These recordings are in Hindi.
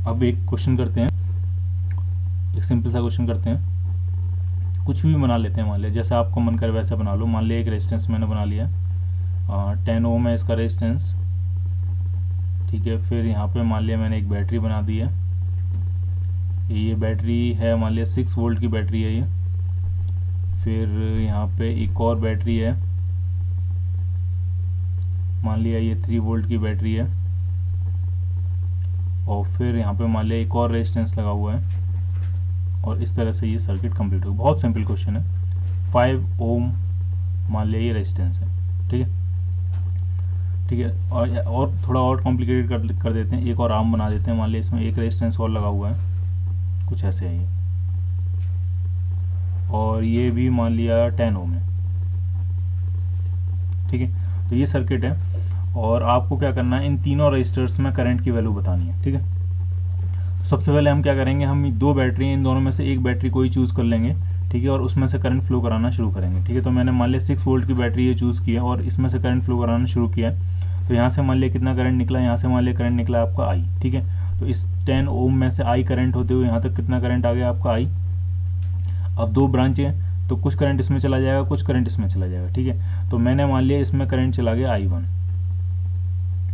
अब एक क्वेश्चन करते हैं, एक सिंपल सा क्वेश्चन करते हैं। कुछ भी बना लेते हैं, मान लिया जैसा आपको मन करे वैसा बना लो। मान लिया एक रेजिस्टेंस मैंने बना लिया, 10 ओम है इसका रेजिस्टेंस, ठीक है। फिर यहाँ पे मान लिया मैंने एक बैटरी बना दी है, ये बैटरी है मान लिया 6 वोल्ट की बैटरी है ये। फिर यहाँ पे एक और बैटरी है, मान लिया ये 3 वोल्ट की बैटरी है। और फिर यहाँ पे मान लिया एक और रेजिस्टेंस लगा हुआ है, और इस तरह से ये सर्किट कंप्लीट होगा। बहुत सिंपल क्वेश्चन है। 5 ओम मान लिया ये रेजिस्टेंस है, ठीक है, ठीक है। और थोड़ा और कॉम्प्लिकेटेड कर देते हैं, एक और आर्म बना देते हैं। मान लिया इसमें एक रेजिस्टेंस और लगा हुआ है, कुछ ऐसे है ये, और ये भी मान लिया 10 ओम है, ठीक है। तो ये सर्किट है, और आपको क्या करना है, इन तीनों रजिस्टर्स में करंट की वैल्यू बतानी है, ठीक है। तो सबसे पहले हम क्या करेंगे, हम दो बैटरी हैं, इन दोनों में से एक बैटरी कोई चूज़ कर लेंगे, ठीक है, और उसमें से करंट फ्लो कराना शुरू करेंगे, ठीक है। तो मैंने मान लिया 6 वोल्ट की बैटरी ये चूज़ किया और इसमें से करंट फ्लो कराना शुरू किया। तो यहाँ से मान लिया कितना करंट निकला, यहाँ से मान लिया करंट निकला आपका आई, ठीक है। तो इस 10 ओम में से आई करंट होते हुए यहाँ तक कितना करंट आ गया आपका आई। अब दो ब्रांच है तो कुछ करंट इसमें चला जाएगा, कुछ करंट इसमें चला जाएगा, ठीक है। तो मैंने मान लिया इसमें करंट चला गया I1,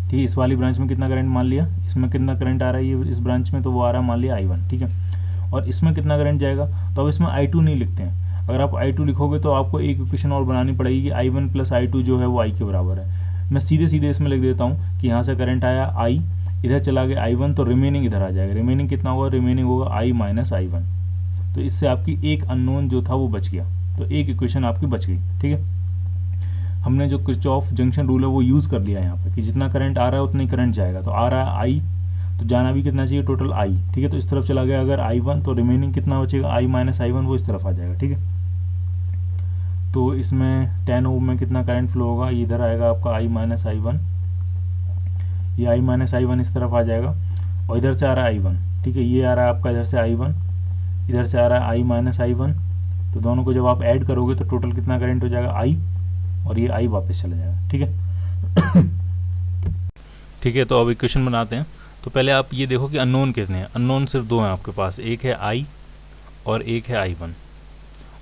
ठीक है। इस वाली ब्रांच में कितना करंट मान लिया, इसमें कितना करंट आ रहा है ये इस ब्रांच में, तो वो आ रहा है मान लिया I1, ठीक है। और इसमें कितना करंट जाएगा, तो अब इसमें I2 नहीं लिखते हैं। अगर आप I2 लिखोगे तो आपको एक इक्वेशन और बनानी पड़ेगी कि I1 प्लस I2 जो है वो I के बराबर है। मैं सीधे सीधे इसमें लिख देता हूँ कि यहाँ से करंट आया I, इधर चला गया I1, तो रिमेनिंग इधर आ जाएगा। रिमेनिंग कितना होगा, रिमेनिंग होगा I माइनस I1। तो इससे आपकी एक अननोन जो था वो बच गया, तो एक इक्वेशन आपकी बच गई, ठीक है। हमने जो किरचॉफ जंक्शन रूल है वो यूज़ कर लिया यहाँ पे कि जितना करंट आ रहा है उतना ही करंट जाएगा। तो आ रहा है आई, तो जाना भी कितना चाहिए, टोटल आई, ठीक है। तो इस तरफ चला गया अगर I1, तो रिमेनिंग कितना बचेगा, आई माइनस I1, वो इस तरफ आ जाएगा, ठीक है। तो इसमें 10 ओम में कितना करंट फ्लो होगा, इधर आएगा आपका I माइनस I1, ये I माइनस I1 इस तरफ आ जाएगा, और इधर से आ रहा है I1, ठीक है। ये आ रहा है आपका इधर से I1, इधर से आ रहा है I माइनस I1। तो दोनों को जब आप ऐड करोगे तो टोटल कितना करंट हो जाएगा, I, और ये I वापस चला जाएगा, ठीक है। ठीक है, तो अब इक्वेशन बनाते हैं। तो पहले आप ये देखो कि अननोन कितने हैं। अननोन सिर्फ दो हैं आपके पास, एक है I और एक है I1,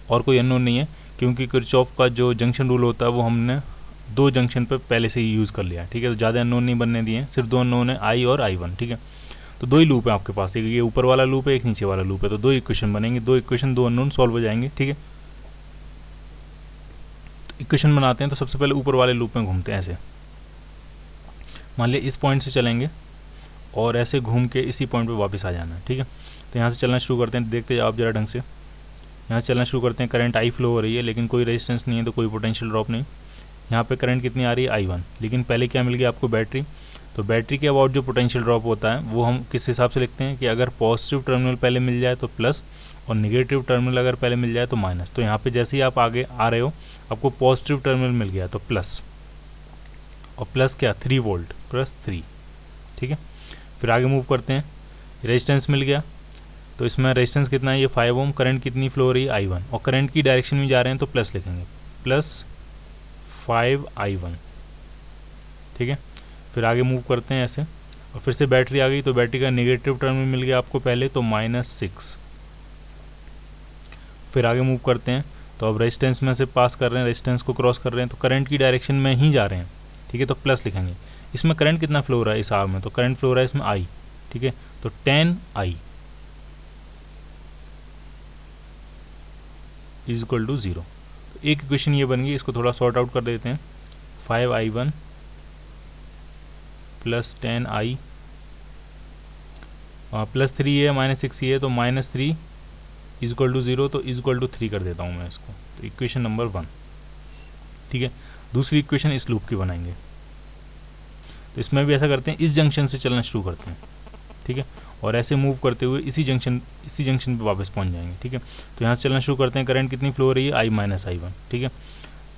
और कोई अननोन नहीं है, क्योंकि किरचॉफ का जो जंक्शन रूल होता है वो हमने दो जंक्शन पे पहले से ही यूज़ कर लिया, ठीक है। तो ज़्यादा अननोन नहीं बनने दिए हैं, सिर्फ दो अननोन है, I और I1, ठीक है। तो दो ही लूप है आपके पास, एक ये ऊपर वाला लूप है, एक नीचे वाला लूप है। तो दो इक्वेशन बनेंगे, दो इक्वेशन दो अननोन सॉल्व हो जाएंगे, ठीक है। तो इक्वेशन बनाते हैं, तो सबसे पहले ऊपर वाले लूप में घूमते हैं ऐसे। मान लिया इस पॉइंट से चलेंगे और ऐसे घूम के इसी पॉइंट पे वापस आ जाना है, ठीक है। तो यहाँ से चलना शुरू करते हैं, देखते जाओ आप जरा ढंग से। यहाँ से चलना शुरू करते हैं, करंट I फ्लो हो रही है, लेकिन कोई रेजिस्टेंस नहीं है तो कोई पोटेंशियल ड्रॉप नहीं। यहाँ पे करंट कितनी आ रही है, I1, लेकिन पहले क्या मिल गया आपको, बैटरी। तो बैटरी के अबाउट जो पोटेंशियल ड्रॉप होता है वो हम किस हिसाब से लिखते हैं कि अगर पॉजिटिव टर्मिनल पहले मिल जाए तो प्लस, और निगेटिव टर्मिनल अगर पहले मिल जाए तो माइनस। तो यहाँ पे जैसे ही आप आगे आ रहे हो आपको पॉजिटिव टर्मिनल मिल गया तो प्लस, और प्लस क्या, 3 वोल्ट प्लस 3, ठीक है। फिर आगे मूव करते हैं, रेजिस्टेंस मिल गया, तो इसमें रेजिस्टेंस कितना है, ये 5 ओम। करंट कितनी फ्लो हो रही है, I1, और करंट की डायरेक्शन में जा रहे हैं तो प्लस लिखेंगे, प्लस 5I1, ठीक है। फिर आगे मूव करते हैं ऐसे, और फिर से बैटरी आ गई, तो बैटरी का नेगेटिव टर्मिनल मिल गया आपको पहले, तो -6। फिर आगे मूव करते हैं, तो अब रेजिस्टेंस में से पास कर रहे हैं, रेजिस्टेंस को क्रॉस कर रहे हैं, तो करंट की डायरेक्शन में ही जा रहे हैं, ठीक है। तो प्लस लिखेंगे। इसमें करंट कितना फ्लो हो रहा है इस आर में, तो करंट फ्लो हो रहा है इसमें I, ठीक है। तो 10I इज इक्वल टू 0। तो एक इक्वेशन ये बन गई, इसको थोड़ा सॉर्ट आउट कर देते हैं। 5I1 प्लस 10I प्लस 3 है, -6 है, तो -3 इज इक्वल टू 0। तो इज इक्वल टू 3 कर देता हूँ मैं इसको। तो इक्वेशन नंबर 1, ठीक है। दूसरी इक्वेशन इस लूप की बनाएंगे, तो इसमें भी ऐसा करते हैं, इस जंक्शन से चलना शुरू करते हैं, ठीक है, और ऐसे मूव करते हुए इसी जंक्शन पे वापस पहुंच जाएंगे, ठीक है। तो यहाँ से चलना शुरू करते हैं, करंट कितनी फ्लो हो रही है, I माइनस I1, ठीक है।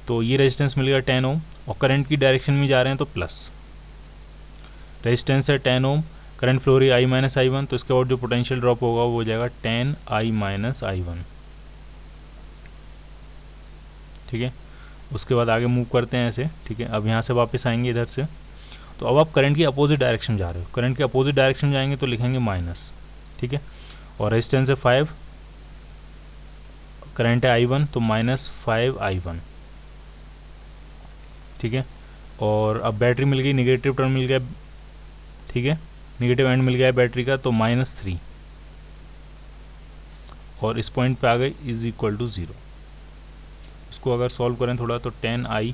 तो ये रेजिस्टेंस मिल गया 10 ओम, और करंट की डायरेक्शन में जा रहे हैं तो प्लस, रेजिस्टेंस है 10 ओम, करंट फ्लो हो रही है I माइनस I1, तो इसके और जो पोटेंशियल ड्रॉप होगा वो हो जाएगा 10I माइनस I1, ठीक है। उसके बाद आगे मूव करते हैं ऐसे, ठीक है। अब यहाँ से वापस आएंगे इधर से, तो अब आप करंट की अपोजिट डायरेक्शन जा रहे हो, करंट के अपोजिट डायरेक्शन में जाएंगे तो लिखेंगे माइनस, ठीक है। और रेजिस्टेंस है 5, करंट है I1 तो -5I1, ठीक है। और अब बैटरी मिल गई, निगेटिव टर्म मिल गया, ठीक है, निगेटिव एंड मिल गया है बैटरी का, तो -3 और इस पॉइंट पे आ गई इज इक्वल टू 0। इसको अगर सॉल्व करें थोड़ा तो 10I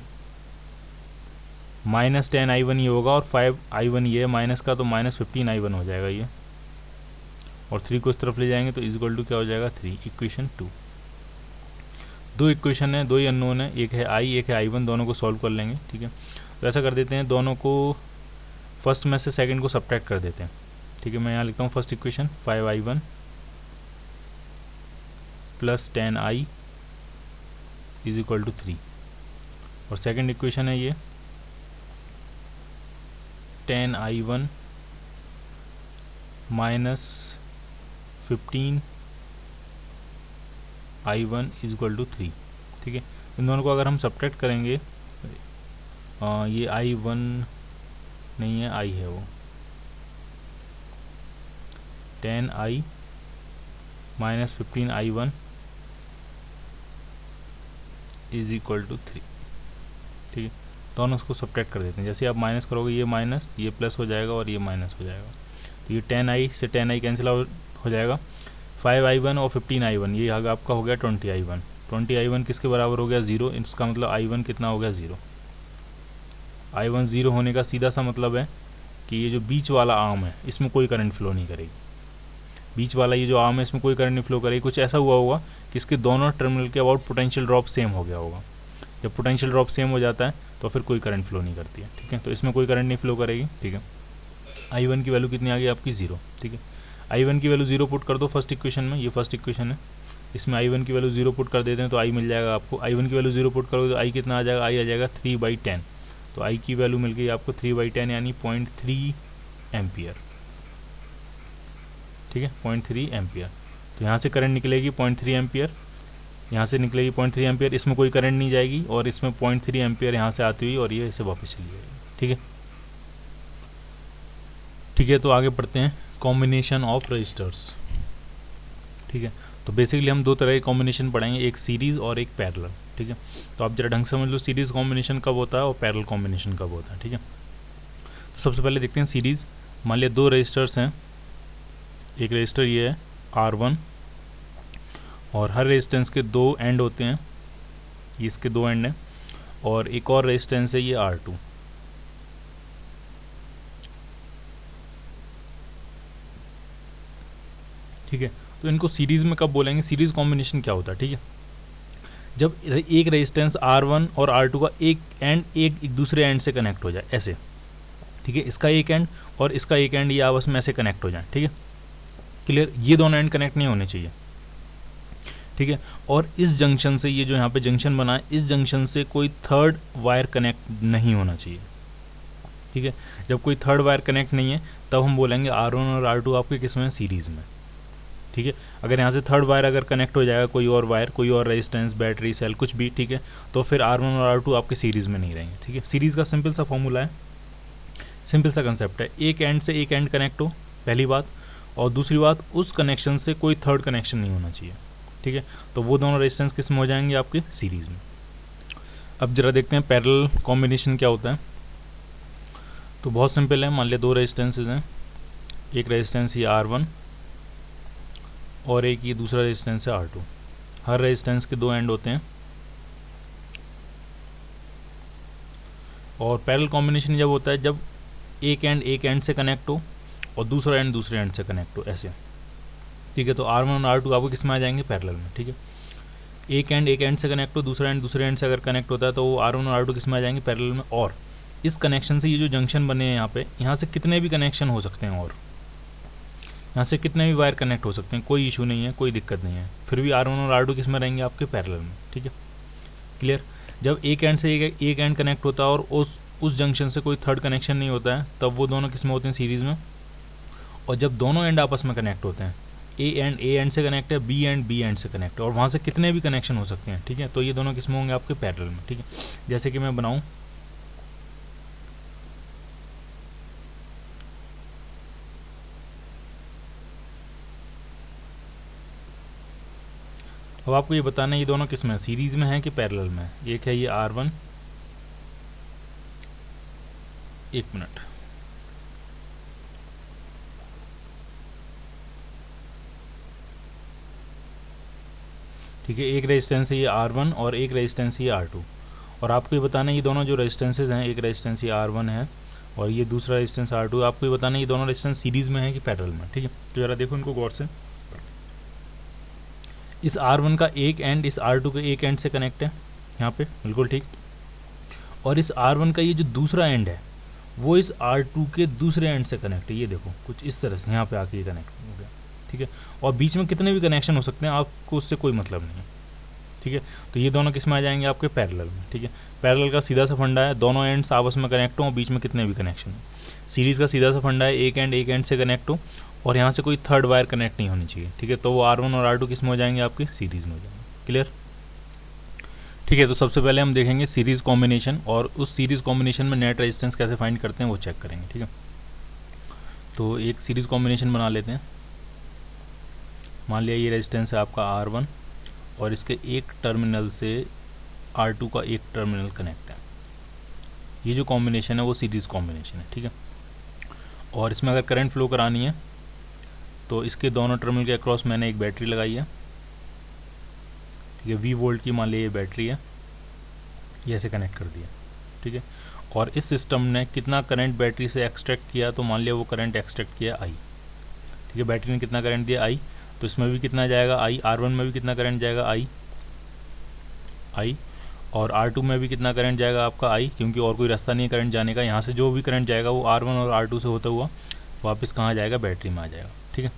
-10I1 ये होगा और 5I1 ये है माइनस का, तो -15I1 हो जाएगा ये, और 3 को इस तरफ ले जाएंगे तो इज इक्वल टू क्या हो जाएगा 3, इक्वेशन 2। दो इक्वेशन है, दो ही अननोन है, एक है I एक है I1, दोनों को सॉल्व कर लेंगे, ठीक है। तो ऐसा कर देते हैं, दोनों को फर्स्ट में से सेकंड को सब्ट्रैक्ट कर देते हैं, ठीक है। मैं यहाँ लिखता हूँ first equation 5I1 plus 10I is equal to 3, और सेकंड इक्वेशन है ये 10I1 minus 15I1 is equal to 3, ठीक है। इन दोनों को अगर हम सब्ट्रैक्ट करेंगे, ये I1 नहीं है, I है वो, 10I minus 15I1 is equal to 3, ठीक है। दोनों उसको सब्ट्रैक्ट कर देते हैं, जैसे आप माइनस करोगे ये माइनस, ये प्लस हो जाएगा और ये माइनस हो जाएगा, तो ये 10I से 10I कैंसिल हो जाएगा, 5I1 और 15I1 ये आपका हो गया 20I1। 20I1 किसके बराबर हो गया 0, इसका मतलब I1 कितना हो गया 0। I1 0 होने का सीधा सा मतलब है कि ये जो बीच वाला आर्म है इसमें कोई करंट फ्लो नहीं करेगी, बीच वाला ये जो आर्म है इसमें कोई करंट नहीं फ्लो करेगी। कुछ ऐसा हुआ होगा कि इसके दोनों टर्मिनल के अबाउट पोटेंशियल ड्रॉप सेम हो गया होगा, जब पोटेंशियल ड्रॉप सेम हो जाता है तो फिर कोई करंट फ्लो नहीं करती है, ठीक है। तो इसमें कोई करंट नहीं फ्लो करेगी, ठीक है। I1 की वैल्यू कितनी आ गई आपकी 0, ठीक है। I1 की वैल्यू 0 पुट कर दो फर्स्ट इक्वेशन में, ये फर्स्ट इक्वेशन है, इसमें I1 की वैल्यू 0 पुट कर देते हैं तो I मिल जाएगा आपको। I1 की वैल्यू 0 पुट करोगे तो I कितना आ जाएगा, I आ जाएगा 3/10, तो I की वैल्यू मिल गई आपको 3/10 यानी 0.3 एम्पियर, ठीक है, 0.3 एम्पियर। तो यहाँ से करंट निकलेगी 0.3 एम्पियर, यहाँ से निकलेगी 0.3 एम्पियर, इसमें कोई करंट नहीं जाएगी और इसमें 0.3 एम्पियर यहाँ से आती हुई और ये इसे वापस चली जाएगी, ठीक है, ठीक है। तो आगे पढ़ते हैं कॉम्बिनेशन ऑफ रजिस्टर्स, ठीक है। तो बेसिकली हम दो तरह के कॉम्बिनेशन पढ़ेंगे, एक सीरीज़ और एक पैरेलल, ठीक है। तो आप जरा ढंग से समझ लो सीरीज़ कॉम्बिनेशन कब होता है और पैरेलल कॉम्बिनेशन कब होता है, ठीक है। तो सबसे पहले देखते हैं सीरीज़। मान लिया दो रजिस्टर्स हैं, एक रजिस्टर ये है R1 और हर रेजिस्टेंस के दो एंड होते हैं, ये इसके दो एंड हैं, और एक और रेजिस्टेंस है ये R2, ठीक है। तो इनको सीरीज़ में कब बोलेंगे, सीरीज़ कॉम्बिनेशन क्या होता है, ठीक है, जब एक रेजिस्टेंस R1 और R2 का एक एंड एक दूसरे एंड से कनेक्ट हो जाए ऐसे, ठीक है, इसका एक एंड और इसका एक एंड ये आपस में ऐसे कनेक्ट हो जाए, ठीक है, क्लियर। ये दोनों एंड कनेक्ट नहीं होने चाहिए, ठीक है। और इस जंक्शन से, ये जो यहाँ पे जंक्शन बना है, इस जंक्शन से कोई थर्ड वायर कनेक्ट नहीं होना चाहिए, ठीक है। जब कोई थर्ड वायर कनेक्ट नहीं है तब हम बोलेंगे R1 और R2 आपके किस में, सीरीज़ में, ठीक है। अगर यहाँ से थर्ड वायर अगर कनेक्ट हो जाएगा, कोई और वायर, कोई और रेजिस्टेंस, बैटरी, सेल, कुछ भी, ठीक है, तो फिर R1 और R2 आपके सीरीज़ में नहीं रहेंगे, ठीक है। सीरीज़ का सिंपल सा फॉर्मूला है, सिंपल सा कंसेप्ट है, एक एंड से एक एंड कनेक्ट हो, पहली बात, और दूसरी बात उस कनेक्शन से कोई थर्ड कनेक्शन नहीं होना चाहिए, ठीक है। तो वो दोनों रेजिस्टेंस किस में हो जाएंगे आपके, सीरीज़ में। अब जरा देखते हैं पैरेलल कॉम्बिनेशन क्या होता है। तो बहुत सिंपल है, मान लिया दो रेजिस्टेंसेज हैं, एक रेजिस्टेंस ये R1 और एक ये दूसरा रेजिस्टेंस है R2। हर रेजिस्टेंस के दो एंड होते हैं, और पैरेलल कॉम्बिनेशन जब होता है जब एक एंड से कनेक्ट हो और दूसरा एंड दूसरे एंड से कनेक्ट हो ऐसे, ठीक है। तो R1 और R2 आपको किस में आ जाएंगे, पैरेलल में, ठीक है। एक एंड से कनेक्ट हो, दूसरा एंड दूसरे एंड से अगर कनेक्ट होता है तो वो R1 और R2 किस में आ जाएंगे, पैरेलल में। और इस कनेक्शन से ये जो जंक्शन बने हैं यहाँ पे, यहाँ से कितने भी कनेक्शन हो सकते हैं, और यहाँ से कितने भी वायर कनेक्ट हो सकते हैं, कोई इशू नहीं है, कोई दिक्कत नहीं है, फिर भी R1 और R2 किस में रहेंगे आपके, पैरेलल में, ठीक है, क्लियर। जब एक एंड से एक एंड कनेक्ट होता है और उस जंक्शन से कोई थर्ड कनेक्शन नहीं होता है, तब वो दोनों किस में होते हैं, सीरीज़ में। और जब दोनों एंड आपस में कनेक्ट होते हैं, ए एंड से कनेक्ट है, बी एंड से कनेक्ट है, और वहाँ से कितने भी कनेक्शन हो सकते हैं, ठीक है, तो ये दोनों किस में होंगे आपके, पैरेलल में, ठीक है। जैसे कि मैं बनाऊँ, अब आपको ये बताना है ये दोनों किस में है, सीरीज़ में है कि पैरेलल में है। एक है ये R1, एक मिनट, ठीक है, एक रेजिस्टेंस है ये R1 और एक रेजिस्टेंस है ये R2। और आपको ये बताना है ये दोनों जो रेजिस्टेंसेज हैं, एक रेजिस्टेंस ये R1 है और ये दूसरा रेजिस्टेंस R2, आपको ये बताना है ये दोनों रेजिस्टेंस सीरीज़ में है कि पैरेलल में। ठीक है, तो ज़रा देखो इनको गौर से। इस R1 का एक एंड इस R2 के एक एंड से कनेक्ट है यहाँ पे, बिल्कुल ठीक। और इस R1 का ये जो दूसरा एंड है वो इस R2 के दूसरे एंड से कनेक्ट है। ये देखो कुछ इस तरह से यहाँ पे आके ये कनेक्ट हो गया। ठीक है, और बीच में कितने भी कनेक्शन हो सकते हैं, आपको उससे कोई मतलब नहीं है। ठीक है, तो ये दोनों किस में आ जाएंगे, आपके पैरेलल में। ठीक है, पैरेलल का सीधा सा फंडा है दोनों एंड्स आपस में कनेक्ट हो, बीच में कितने भी कनेक्शन हो। सीरीज़ का सीधा सा फंडा है एक एंड से कनेक्ट हो और यहाँ से कोई थर्ड वायर कनेक्ट नहीं होनी चाहिए। ठीक है, तो वो R1 और R2 किस में हो जाएंगे, आपके सीरीज़ में हो जाएंगे। क्लियर? ठीक है, तो सबसे पहले हम देखेंगे सीरीज़ कॉम्बिनेशन, और उस सीरीज़ कॉम्बिनेशन में नेट रेजिस्टेंस कैसे फाइंड करते हैं वो चेक करेंगे। ठीक है, तो एक सीरीज़ कॉम्बिनेशन बना लेते हैं। मान लिया ये रेजिस्टेंस है आपका R1 और इसके एक टर्मिनल से R2 का एक टर्मिनल कनेक्ट है। ये जो कॉम्बिनेशन है वो सीरीज़ कॉम्बिनेशन है। ठीक है, और इसमें अगर करंट फ्लो करानी है तो इसके दोनों टर्मिनल के अक्रॉस मैंने एक बैटरी लगाई है। ठीक है, 20 वोल्ट की मान लीजिए ये बैटरी है, ये ऐसे कनेक्ट कर दिया। ठीक है, और इस सिस्टम ने कितना करंट बैटरी से एक्सट्रैक्ट किया, तो मान लिया वो करंट एक्सट्रैक्ट किया I। ठीक है, बैटरी ने कितना करंट दिया I, तो इसमें भी कितना जाएगा I, R1 में भी कितना करंट जाएगा I, और R2 में भी कितना करंट जाएगा आपका I, क्योंकि और कोई रास्ता नहीं है करंट जाने का। यहाँ से जो भी करंट जाएगा वो R1 और R2 से होता हुआ वापस कहाँ जाएगा, बैटरी में आ जाएगा। ठीक है,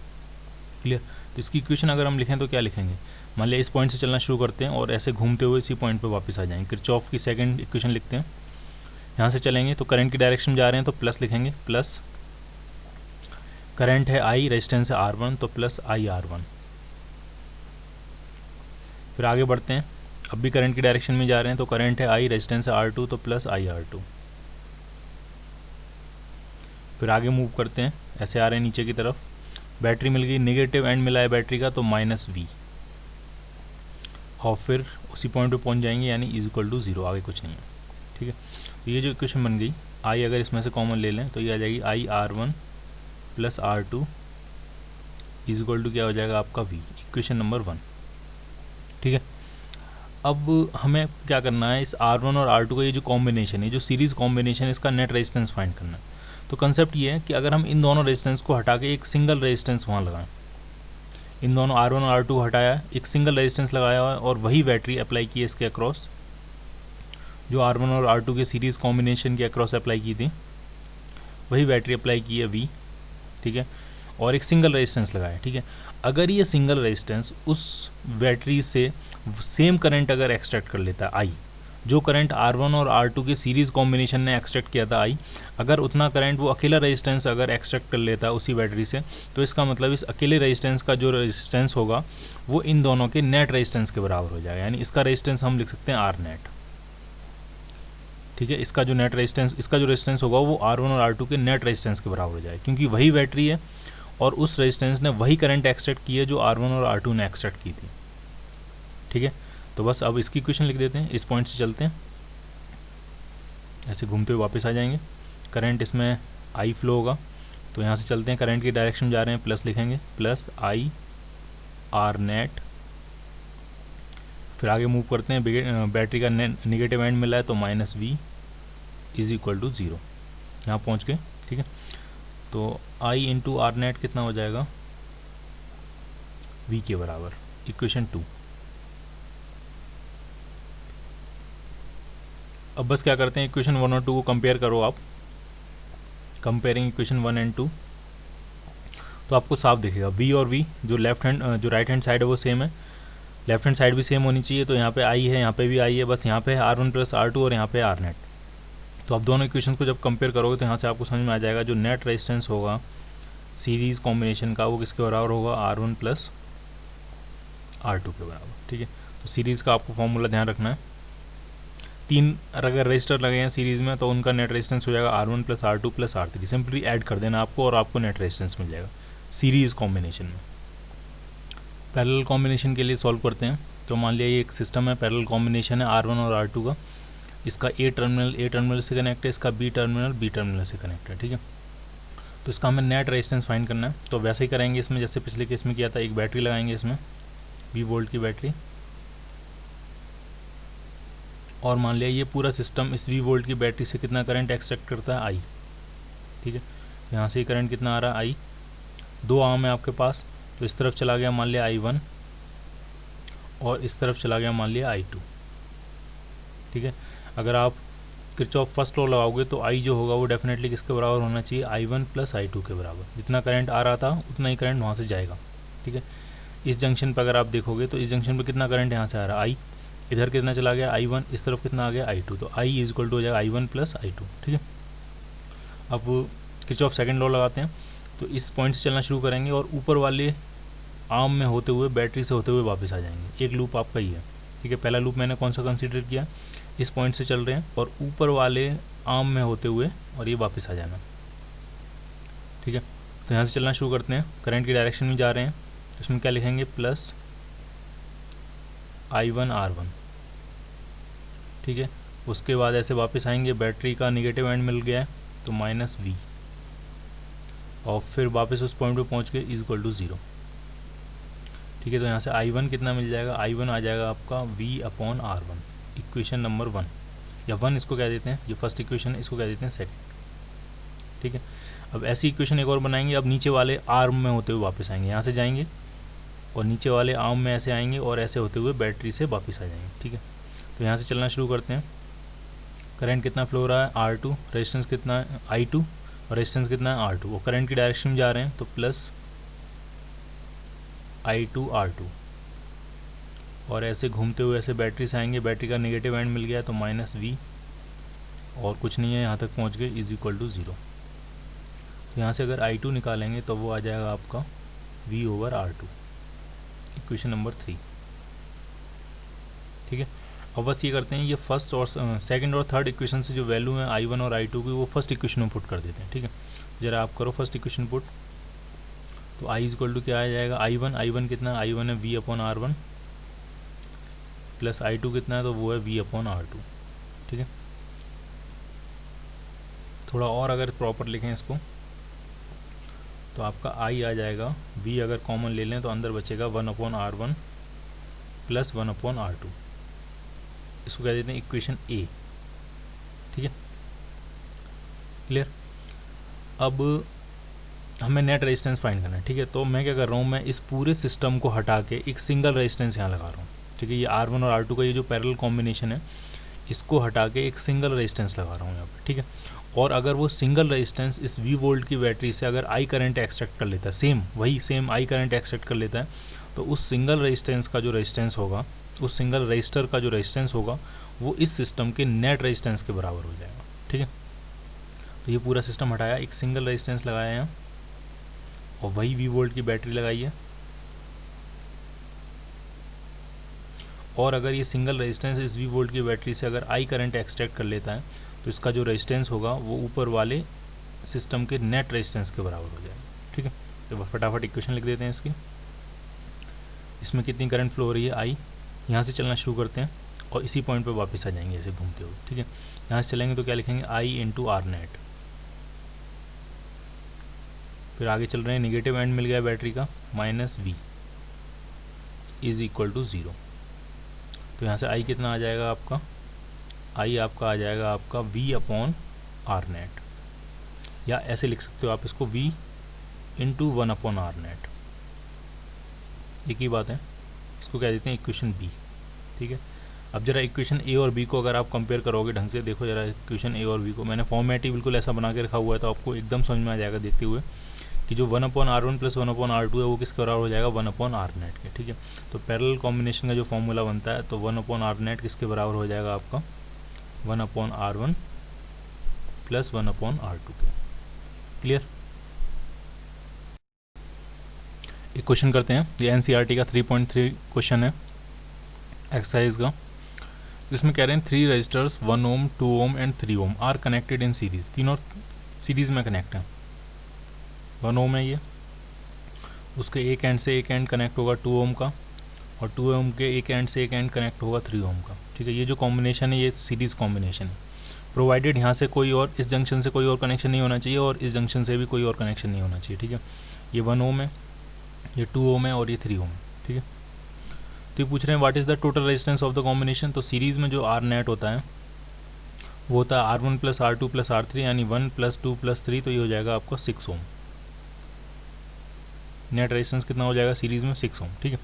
क्लियर? तो इसकी इक्वेशन अगर हम लिखें तो क्या लिखेंगे, मान लिया इस पॉइंट से चलना शुरू करते हैं और ऐसे घूमते हुए इसी पॉइंट पे वापस आ जाएंगे। किरचॉफ की सेकंड इक्वेशन लिखते हैं। यहाँ से चलेंगे तो करंट की डायरेक्शन में जा रहे हैं तो प्लस लिखेंगे, प्लस करंट है I, रेजिस्टेंस है R1 तो प्लस IR1। फिर आगे बढ़ते हैं, अब भी करंट की डायरेक्शन में जा रहे हैं तो करंट है I, रेजिस्टेंस है R2 तो प्लस IR2। फिर आगे मूव करते हैं, ऐसे आ रहे हैं नीचे की तरफ, बैटरी मिल गई, नेगेटिव एंड मिला है बैटरी का तो -V, और फिर उसी पॉइंट पे पहुंच जाएंगे यानी =0, आगे कुछ नहीं है। ठीक है, तो ये जो इक्वेशन बन गई I, अगर इसमें से कॉमन ले लें तो ये आ जाएगी IR1 प्लस R2 = क्या हो जाएगा आपका V, इक्वेशन नंबर 1। ठीक है, अब हमें क्या करना है, इस R1 और R2 का ये जो कॉम्बिनेशन है, जो सीरीज़ कॉम्बिनेशन है, इसका नेट रेजिस्टेंस फाइंड करना है। तो कंसेप्ट ये है कि अगर हम इन दोनों रेजिस्टेंस को हटा के एक सिंगल रेजिस्टेंस वहाँ लगाएं, इन दोनों R1 और R2 हटाया, एक सिंगल रेजिस्टेंस लगाया हुआ और वही बैटरी अप्लाई की है इसके अक्रॉस, जो R1 और R2 के सीरीज़ कॉम्बिनेशन के अक्रॉस अप्लाई की थी, वही बैटरी अप्लाई की है V। ठीक है, और एक सिंगल रेजिस्टेंस लगाया। ठीक है, अगर ये सिंगल रेजिस्टेंस उस बैटरी से सेम करंट अगर एक्सट्रैक्ट कर लेता है I, जो करंट R1 और R2 के सीरीज़ कॉम्बिनेशन ने एक्सट्रैक्ट किया था I, अगर उतना करंट वो अकेला रेजिस्टेंस अगर एक्सट्रैक्ट कर लेता है उसी बैटरी से, तो इसका मतलब इस अकेले रेजिस्टेंस का जो रेजिस्टेंस होगा वो इन दोनों के नेट रेजिस्टेंस के बराबर हो जाएगा, यानी इसका रेजिस्टेंस हम लिख सकते हैं R नेट। ठीक है, इसका जो नेट रेजिस्टेंस, इसका जो रेजिस्टेंस होगा वो R1 और R2 के नेट रेजिस्टेंस के बराबर हो जाएगा, क्योंकि वही बैटरी है और उस रेजिस्टेंस ने वही करंट एक्सट्रैक्ट की है जो R1 और R2 ने एक्सट्रैक्ट की थी। ठीक है, तो बस अब इसकी इक्वेशन लिख देते हैं, इस पॉइंट से चलते हैं, ऐसे घूमते हुए वापस आ जाएंगे, करंट इसमें I फ्लो होगा, तो यहाँ से चलते हैं, करंट की डायरेक्शन में जा रहे हैं, प्लस लिखेंगे, प्लस I R नेट। फिर आगे मूव करते हैं, बैटरी का नेगेटिव एंड मिला है तो -V =0, यहाँ पहुँच गए। ठीक है, तो I × R नेट कितना हो जाएगा, V के बराबर, इक्वेशन 2। अब बस क्या करते हैं, इक्वेशन 1 और 2 को कंपेयर करो आप, कंपेयरिंग इक्वेशन 1 एंड 2, तो आपको साफ दिखेगा V और V जो जो राइट हैंड साइड है वो सेम है, लेफ्ट हैंड साइड भी सेम होनी चाहिए, तो यहाँ पे I है, यहाँ पे भी I है, बस यहाँ पे R1 प्लस R2 और यहाँ पे R नेट। तो आप दोनों इक्वेशन को जब कंपेयर करोगे तो यहाँ से आपको समझ में आ जाएगा जो नेट रेजिस्टेंस होगा सीरीज़ कॉम्बिनेशन का वो किसके बराबर होगा, R1 प्लस R2 के बराबर। ठीक है, तो सीरीज़ का आपको फॉर्मूला ध्यान रखना है, 3 अगर रजिस्टर लगे हैं सीरीज़ में तो उनका नेट रेजिस्टेंस हो जाएगा R1 plus R2 plus R3, simply add कर देना आपको और आपको नेट रेजिस्टेंस मिल जाएगा सीरीज़ कॉम्बिनेशन में। पैरेलल कॉम्बिनेशन के लिए सॉल्व करते हैं, तो मान लिया ये एक सिस्टम है, पैरेलल कॉम्बिनेशन है R1 और R2 का, इसका ए टर्मिनल से कनेक्ट है, इसका बी टर्मिनल से कनेक्ट है, ठीक है। तो इसका हमें नेट रेजिस्टेंस फाइंड करना है, तो वैसे ही करेंगे इसमें जैसे पिछले केस में किया था। एक बैटरी लगाएंगे इसमें 20 वोल्ट की बैटरी, और मान लिया ये पूरा सिस्टम इस 20 वोल्ट की बैटरी से कितना करंट एक्सट्रैक्ट करता है, आई, ठीक है। यहाँ से करंट कितना आ रहा है, आई। 2 आर्म है आपके पास, तो इस तरफ चला गया मान लिया I1 और इस तरफ चला गया मान लिया I2, ठीक है। अगर आप किरचॉफ फर्स्ट लॉ लगाओगे तो I जो होगा वो डेफिनेटली किसके बराबर होना चाहिए, I1 प्लस I2 के बराबर। जितना करंट आ रहा था उतना ही करंट वहाँ से जाएगा, ठीक है। इस जंक्शन पर अगर आप देखोगे तो इस जंक्शन पर कितना करंट यहाँ से आ रहा है, I, इधर कितना चला गया I1, इस तरफ कितना आ गया I2, तो I इज इक्वल टू हो जाएगा I1 प्लस I2, ठीक है। अब किरचॉफ सेकंड लॉ लगाते हैं, तो इस पॉइंट से चलना शुरू करेंगे और ऊपर वाले आर्म में होते हुए बैटरी से होते हुए वापस आ जाएंगे। एक लूप आपका ही है, ठीक है। पहला लूप मैंने कौन सा कंसीडर किया, इस पॉइंट से चल रहे हैं और ऊपर वाले आर्म में होते हुए और ये वापस आ जाना, ठीक है। तो यहाँ से चलना शुरू करते हैं, करंट की डायरेक्शन में जा रहे हैं, तो इसमें क्या लिखेंगे, प्लस I1 R1, ठीक है। उसके बाद ऐसे वापस आएंगे, बैटरी का निगेटिव एंड मिल गया है तो माइनस V, और फिर वापस उस पॉइंट पे पहुँच के इज इक्वल टू 0, ठीक है। तो यहाँ से I1 कितना मिल जाएगा, I1 आ जाएगा आपका V/R1, इक्वेशन नंबर 1, या 1 इसको कह देते हैं, ये फर्स्ट इक्वेशन, इसको कह देते हैं सेकंड, ठीक है। अब ऐसी इक्वेशन एक और बनाएंगे, अब नीचे वाले आर्म में होते हुए वापस आएंगे, यहाँ से जाएंगे और नीचे वाले आर्म में ऐसे आएंगे और ऐसे होते हुए बैटरी से वापस आ जाएंगे, ठीक है। तो यहाँ से चलना शुरू करते हैं, करंट कितना फ्लो हो रहा है, R2, रेजिस्टेंस कितना है I2, और रेजिस्टेंस कितना है R2, वो करंट की डायरेक्शन में जा रहे हैं तो प्लस I2 R2, और ऐसे घूमते हुए ऐसे बैटरी से आएंगे, बैटरी का नेगेटिव एंड मिल गया तो माइनस V, और कुछ नहीं है, यहाँ तक पहुँच गए, इज इक्वल टू 0। तो यहाँ से अगर I2 निकालेंगे तो वो आ जाएगा आपका V/R2, इक्वेशन नंबर 3, ठीक है। अब बस ये करते हैं, ये फर्स्ट और सेकंड और थर्ड इक्वेशन से जो वैल्यू है I1 और I2 की, वो फर्स्ट इक्वेशन में पुट कर देते हैं, ठीक है। जरा आप करो फर्स्ट इक्वेशन पुट, तो I इज इक्वल टू क्या आ जाएगा, I1 कितना, I1 है V/R1, प्लस I2 कितना है, तो वो है V/R2, ठीक है। थोड़ा और अगर प्रॉपर लिखें इसको तो आपका I आ जाएगा, V अगर कॉमन ले लें तो अंदर बचेगा 1/R1 प्लस 1/R2, इसको कह देते हैं इक्वेशन A, ठीक है, क्लियर। अब हमें नेट रेजिस्टेंस फाइंड करना है, ठीक है। तो मैं क्या कर रहा हूँ, मैं इस पूरे सिस्टम को हटा के एक सिंगल रेजिस्टेंस यहाँ लगा रहा हूँ, ठीक है। ये R1 और R2 का ये जो पैरेलल कॉम्बिनेशन है, इसको हटा के एक सिंगल रेजिस्टेंस लगा रहा हूँ यहाँ पर, ठीक है। और अगर वो सिंगल रेजिस्टेंस इस 20 वोल्ट की बैटरी से अगर I करंट एक्सट्रैक्ट कर लेता है, सेम I करंट एक्सट्रैक्ट कर लेता है, तो उस सिंगल रेजिस्टेंस का जो रेजिस्टेंस होगा, उस सिंगल रजिस्टर का जो रेजिस्टेंस होगा, वो इस सिस्टम के नेट रेजिस्टेंस के बराबर हो जाएगा, ठीक है। तो ये पूरा सिस्टम हटाया, एक सिंगल रेजिस्टेंस लगाया यहाँ, और वही 20 वोल्ट की बैटरी लगाई है, और अगर ये सिंगल रेजिस्टेंस इस 20 वोल्ट की बैटरी से अगर I करंट एक्सट्रैक्ट कर लेता है, तो इसका जो रेजिस्टेंस होगा वो ऊपर वाले सिस्टम के नेट रेजिस्टेंस के बराबर हो जाएगा, ठीक है। तो फटाफट इक्वेशन लिख देते हैं इसकी। इसमें कितनी करंट फ्लो हो रही है, I, यहाँ से चलना शुरू करते हैं और इसी पॉइंट पे वापस आ जाएंगे ऐसे घूमते हुए, ठीक है। यहाँ से चलेंगे तो क्या लिखेंगे, I इंटू R नेट, फिर आगे चल रहे हैं, निगेटिव एंड मिल गया बैटरी का, minus V is equal to 0। तो यहाँ से I कितना आ जाएगा आपका, I आपका आ जाएगा आपका V/R नेट, या ऐसे लिख सकते हो आप इसको, V इंटू 1/R नेट, एक ही बात है, इसको कह देते हैं इक्वेशन B, ठीक है। अब जरा इक्वेशन A और B को अगर आप कंपेयर करोगे ढंग से, देखो जरा इक्वेशन A और B को, मैंने फॉर्मेट ही बिल्कुल ऐसा बना के रखा हुआ है, तो आपको एकदम समझ में आ जाएगा देखते हुए कि जो 1/R1 प्लस 1/R2 है वो किसके बराबर हो जाएगा, 1/R नेट के, ठीक है। तो पैरेलल कॉम्बिनेशन का जो फॉर्मूला बनता है, तो 1/R नेट किसके बराबर हो जाएगा आपका, 1/R1 प्लस 1/R2 के, क्लियर। एक क्वेश्चन करते हैं, ये NCERT का 3.3 क्वेश्चन है एक्सरसाइज का। इसमें कह रहे हैं 3 resistors 1 ohm 2 ohm and 3 ohm are connected in series, तीनों सीरीज में कनेक्ट हैं। 1 ओम है ये, उसके एक एंड से एक एंड कनेक्ट होगा 2 ओम का, और 2 ओम के एक एंड से एक एंड कनेक्ट होगा 3 ओम का, ठीक है। ये जो कॉम्बिनेशन है ये सीरीज़ कॉम्बिनेशन है, प्रोवाइडेड यहाँ से कोई और, इस जंक्शन से कोई और कनेक्शन नहीं होना चाहिए और इस जंक्शन से भी कोई और कनेक्शन नहीं होना चाहिए, ठीक है। ये 1 ओम है, ये 2 ओम है और ये 3 ओम है, ठीक है। तो ये पूछ रहे हैं what is the total resistance of the combination. तो सीरीज़ में जो आर नेट होता है वो होता है R1 plus R2 plus R3, यानी 1 प्लस 2 प्लस 3, तो ये हो जाएगा आपका 6 ओम। नेट रेजिस्टेंस कितना हो जाएगा सीरीज़ में 6 ओम, ठीक है।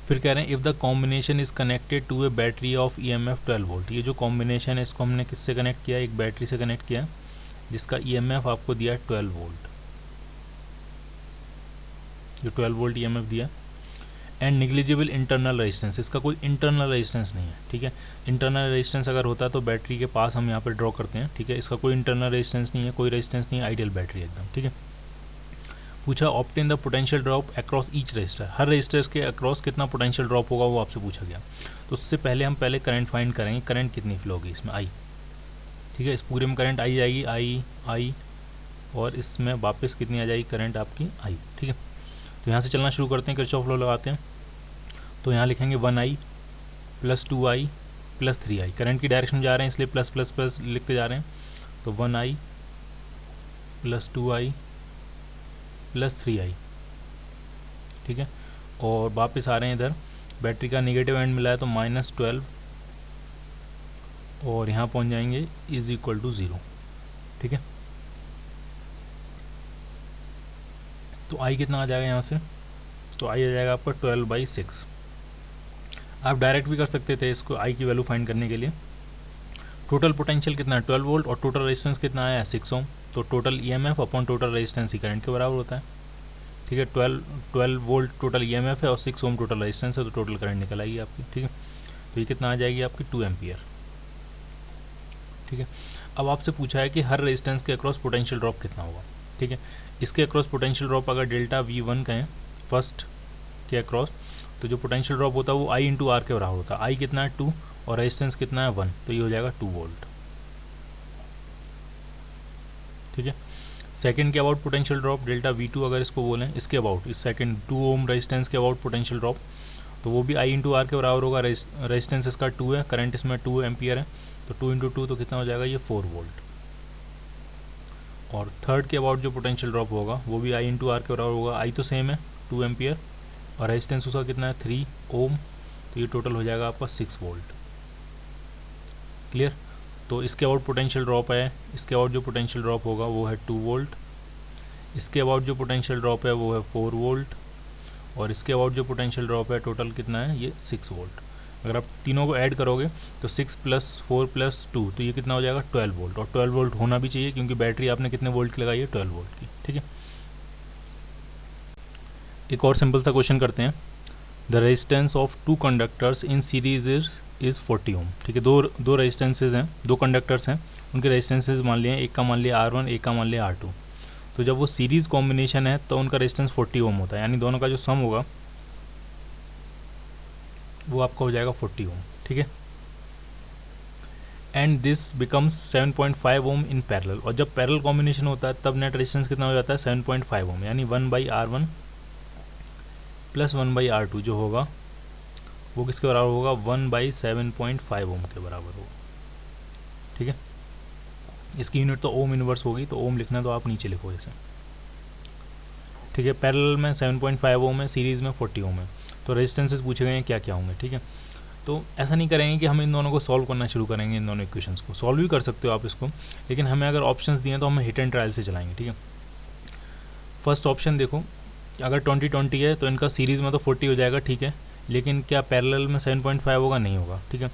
फिर कह रहे हैं if the combination is connected to a battery of EMF 12 volt. ये जो कॉम्बिनेशन है इसको हमने किससे कनेक्ट किया, एक बैटरी से कनेक्ट किया जिसका EMF आपको दिया है 12 वोल्ट, जो 12 वोल्ट EMF दिया। एंड निग्लिजिबल इंटरनल रेजिस्टेंस, इसका कोई इंटरनल रेजिस्टेंस नहीं है, ठीक है। इंटरनल रेजिस्टेंस अगर होता तो बैटरी के पास हम यहाँ पर ड्रॉ करते हैं, ठीक है। इसका कोई इंटरनल रेजिस्टेंस नहीं है, कोई रेजिस्टेंस नहीं है, आइडियल बैटरी एकदम, ठीक है। पूछा obtain the potential drop across each resistor, हर रजिस्टर्स के अक्रॉस कितना पोटेंशियल ड्रॉप होगा वो आपसे पूछा गया। तो उससे पहले हम करंट फाइंड करेंगे, करंट कितनी फ्लो होगी इसमें, आई, ठीक है। इस पूरे में करंट आई जाएगी, आई और इसमें वापस कितनी आ जाएगी करंट आपकी आई, ठीक है। तो यहाँ से चलना शुरू करते हैं, किरचॉफ लॉ लगाते हैं। तो यहाँ लिखेंगे 1i plus 2i plus 3i, current की डायरेक्शन में जा रहे हैं इसलिए प्लस प्लस प्लस लिखते जा रहे हैं। तो 1i plus 2i plus 3i, ठीक है। और वापस आ रहे हैं इधर, बैटरी का नेगेटिव एंड मिला है तो -12 और यहाँ पहुँच जाएंगे इज इक्वल टू 0, ठीक है। तो आई कितना आ जाएगा यहाँ से, तो आई आ जाएगा आपका 12/6। आप डायरेक्ट भी कर सकते थे इसको आई की वैल्यू फाइंड करने के लिए। टोटल पोटेंशियल कितना है 12 वोल्ट और टोटल रेजिस्टेंस कितना आया है 6 ओम, तो total EMF upon total resistance ही करंट के बराबर होता है, ठीक है। 12 वोल्ट टोटल EMF है और 6 ओम टोटल रेजिस्टेंस है, तो टोटल करंट निकल आएगी आपकी, ठीक है। तो ये कितना आ जाएगी आपकी 2 एम्पियर, ठीक है। अब आपसे पूछा है कि हर रेजिस्टेंस के अक्रॉस पोटेंशियल ड्रॉप कितना होगा, ठीक है। इसके अक्रॉस पोटेंशियल ड्रॉप अगर डेल्टा V1 कहें फर्स्ट के अक्रॉस, तो जो पोटेंशियल ड्रॉप होता है वो I इंटू आर के बराबर होता है। आई कितना है 2 और रेजिस्टेंस कितना है 1, तो ये हो जाएगा 2 वोल्ट, ठीक है। सेकंड के about potential drop delta V2 अगर इसको बोलें, इसके अबाउट, इस सेकंड 2 ओम रेजिस्टेंस के अबाउट पोटेंशियल ड्रॉप, तो वो भी I इंटू आर के बराबर होगा। रेजिस्टेंस इसका 2 है, करंट इसमें 2 एम्पियर है, तो 2 इंटू 2 तो कितना हो जाएगा ये 4 वोल्ट। और थर्ड के अबाउट जो पोटेंशियल ड्रॉप होगा वो भी I इंटू आर के बराबर होगा। आई तो सेम है 2 एम्पियर और रेजिस्टेंस उसका कितना है 3 ओम, तो ये टोटल हो जाएगा आपका 6 वोल्ट, क्लियर। तो इसके अबाउट पोटेंशियल ड्रॉप है, इसके अबाउट जो पोटेंशियल ड्रॉप होगा वो है 2 वोल्ट, इसके अबाउट जो पोटेंशियल ड्रॉप है वो है 4 वोल्ट और इसके अबाउट जो पोटेंशियल ड्रॉप है टोटल कितना है ये 6 वोल्ट। अगर आप तीनों को ऐड करोगे तो 6 + 4 + 2, तो ये कितना हो जाएगा 12 वोल्ट, और 12 वोल्ट होना भी चाहिए क्योंकि बैटरी आपने कितने वोल्ट की लगाई है 12 वोल्ट की, ठीक है। एक और सिंपल सा क्वेश्चन करते हैं। The resistance of 2 conductors in series is 40 ohm, ठीक है। दो रेजिस्टेंसेज हैं, 2 कंडक्टर्स हैं, उनके रेजिस्टेंसेज मान लिए, एक का मान लिया R1, एक का मान लिया R2। तो जब वो सीरीज़ कॉम्बिनेशन है तो उनका रेजिस्टेंस 40 ओम होता है, यानी दोनों का जो सम होगा वो आपका हो जाएगा 40 ओम, ठीक है। And this becomes 7.5 ohm in parallel, और जब पैरेलल कॉम्बिनेशन होता है तब नेट रेजिस्टेंस कितना हो जाता है 7.5 ओम, यानी 1/R1 प्लस 1/R2 जो होगा वो किसके बराबर होगा 1/7.5 ओम के बराबर होगा, ठीक है। इसकी यूनिट तो ओम इनवर्स होगी, तो ओम लिखना तो आप नीचे लिखो इसे, ठीक है। पैरेलल में 7.5 ओम है, सीरीज़ में 40 ओम है, तो रेजिस्टेंसेस पूछे गए हैं क्या क्या होंगे, ठीक है। तो ऐसा नहीं करेंगे कि हम इन दोनों को सॉल्व करना शुरू करेंगे, इन दोनों इक्वेशंस को सॉल्व भी कर सकते हो आप इसको, लेकिन हमें अगर ऑप्शंस दिए तो हम हिट एंड ट्रायल से चलाएंगे, ठीक है। फर्स्ट ऑप्शन देखो, अगर 20-20 है तो इनका सीरीज़ में तो 40 हो जाएगा, ठीक है, लेकिन क्या पैरेलल में 7.5 होगा, नहीं होगा, ठीक है।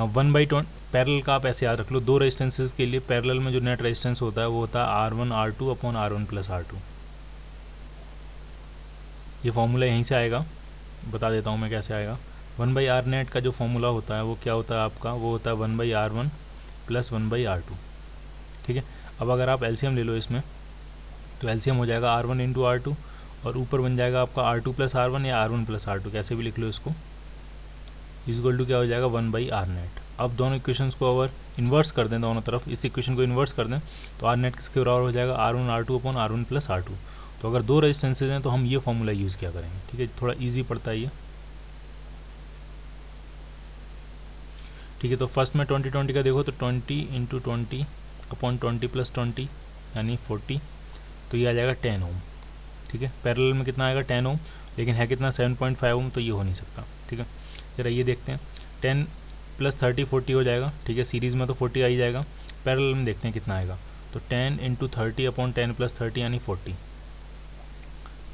1/20 पैरेलल का आप ऐसे याद रख लो, 2 रेजिस्टेंसेज के लिए पैरेलल में जो नेट रेजिस्टेंस होता है वो होता है R1 R2 upon R1 + R2। ये फॉर्मूला यहीं से आएगा, बता देता हूँ मैं कैसे आएगा। 1/R नेट का जो फॉर्मूला होता है वो क्या होता है आपका, वो होता है 1/R1 + 1/R2, ठीक है। अब अगर आप एलसीएम ले लो इसमें, तो एलसीएम हो जाएगा R1 इंटू R2 और ऊपर बन जाएगा आपका R2 + R1 या R1 + R2, कैसे भी लिख लो इसको, इक्वल टू क्या हो जाएगा 1/R नेट। अब दोनों इक्वेशंस को अगर इन्वर्स कर दें दोनों तरफ, इस इक्वेशन को इन्वर्स कर दें तो R नेट किसके बराबर हो जाएगा R1 R2 upon R1 + R2। तो अगर 2 रेजिस्टेंसेज हैं तो हम ये फॉर्मूला यूज़ किया करेंगे, ठीक है, थोड़ा ईजी पड़ता है ये, ठीक है। तो फर्स्ट में 20 का देखो तो 20 इंटू 20 अपॉन 20 प्लस 20 यानी 40, तो ये आ जाएगा 10 ओम। ठीक है, पैरेलल में कितना आएगा 10 ओम, लेकिन है कितना 7.5 ओम, तो ये हो नहीं सकता। ठीक है, जरा ये देखते हैं 10 प्लस 30 40 हो जाएगा। ठीक है, सीरीज़ में तो 40 आ ही जाएगा, पैरेलल में देखते हैं कितना आएगा। तो 10 इंटू 30 अपॉन 10 प्लस 30 यानी 40,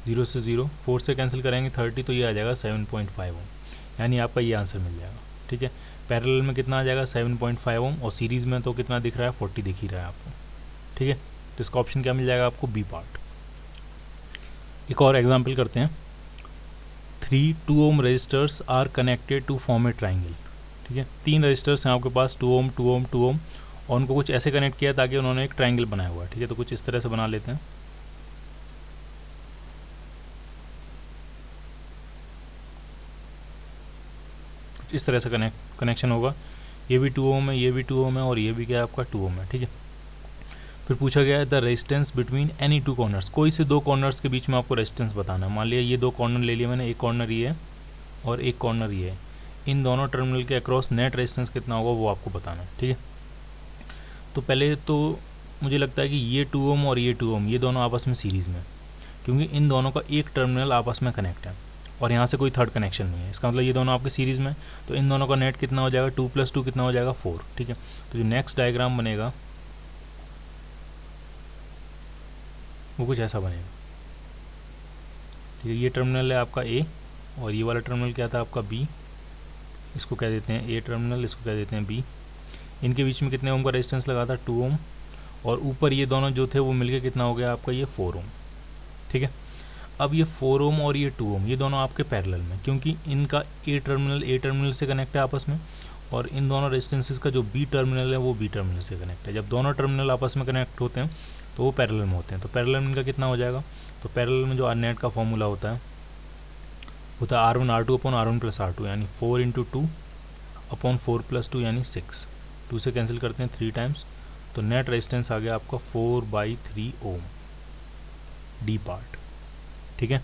0 से 0, 4 से कैंसिल करेंगे 30, तो ये आ जाएगा 7.5 ओम, यानी आपका ये आंसर मिल जाएगा। ठीक है, पैरेलल में कितना आ जाएगा 7.5 ओम, और सीरीज़ में तो कितना दिख रहा है 40 दिख ही रहा है आपको। ठीक है, तो इसका ऑप्शन क्या मिल जाएगा आपको, बी पार्ट। एक और एग्जांपल करते हैं। 3 2 ohm resistors are connected to form a triangle. ठीक है, 3 रजिस्टर्स हैं आपके पास, 2 ओम 2 ओम 2 ओम, और उनको कुछ ऐसे कनेक्ट किया ताकि उन्होंने एक ट्राइंगल बनाया हुआ है। ठीक है, तो कुछ इस तरह से बना लेते हैं। कुछ इस तरह से कनेक्शन होगा, ये भी 2 ओम है, ये भी 2 ओम है, और ये भी क्या है आपका 2 ओम है। ठीक है, फिर पूछा गया है the resistance between any 2 corners, कोई से 2 कॉर्नर्स के बीच में आपको रेजिस्टेंस बताना है। मान लिया ये 2 कॉर्नर ले लिया मैंने, एक कॉर्नर ये है और एक कॉर्नर ये है, इन दोनों टर्मिनल के अक्रॉस नेट रेजिस्टेंस कितना होगा वो आपको बताना है। ठीक है, तो पहले तो मुझे लगता है कि ये 2 ओम और ये 2 ओम ये दोनों आपस में सीरीज़ में, क्योंकि इन दोनों का एक टर्मिनल आपस में कनेक्ट है और यहाँ से कोई थर्ड कनेक्शन नहीं है, इसका मतलब ये दोनों आपके सीरीज़ में, तो इन दोनों का नेट कितना हो जाएगा 2 + 2 कितना हो जाएगा 4। ठीक है, तो जो नेक्स्ट डायग्राम बनेगा वो कुछ ऐसा बनेगा। ठीक है, ये टर्मिनल है आपका ए और ये वाला टर्मिनल क्या था आपका बी, इसको कह देते हैं ए टर्मिनल, इसको कह देते हैं बी। इनके बीच में कितने ओम का रेजिस्टेंस लगा था 2 ओम, और ऊपर ये दोनों जो थे वो मिलके कितना हो गया आपका ये 4 ओम। ठीक है, अब ये 4 ओम और ये 2 ओम ये दोनों आपके पैरेलल में, क्योंकि इनका ए टर्मिनल से कनेक्ट है आपस में, और इन दोनों रेजिस्टेंसेस का जो बी टर्मिनल है वो बी टर्मिनल से कनेक्ट है। जब दोनों टर्मिनल आपस में कनेक्ट होते हैं तो वो पैरेलल में होते हैं, तो पैरेलल में इनका कितना हो जाएगा, तो पैरेलल में जो आर नेट का फॉर्मूला होता है R1 R2 upon R1 plus R2, यानी 4 इंटू 2 अपॉन 4 प्लस 2 यानी 6, 2 से कैंसिल करते हैं 3 टाइम्स, तो नेट रेजिस्टेंस आ गया आपका 4/3 ओम, डी पार्ट। ठीक है,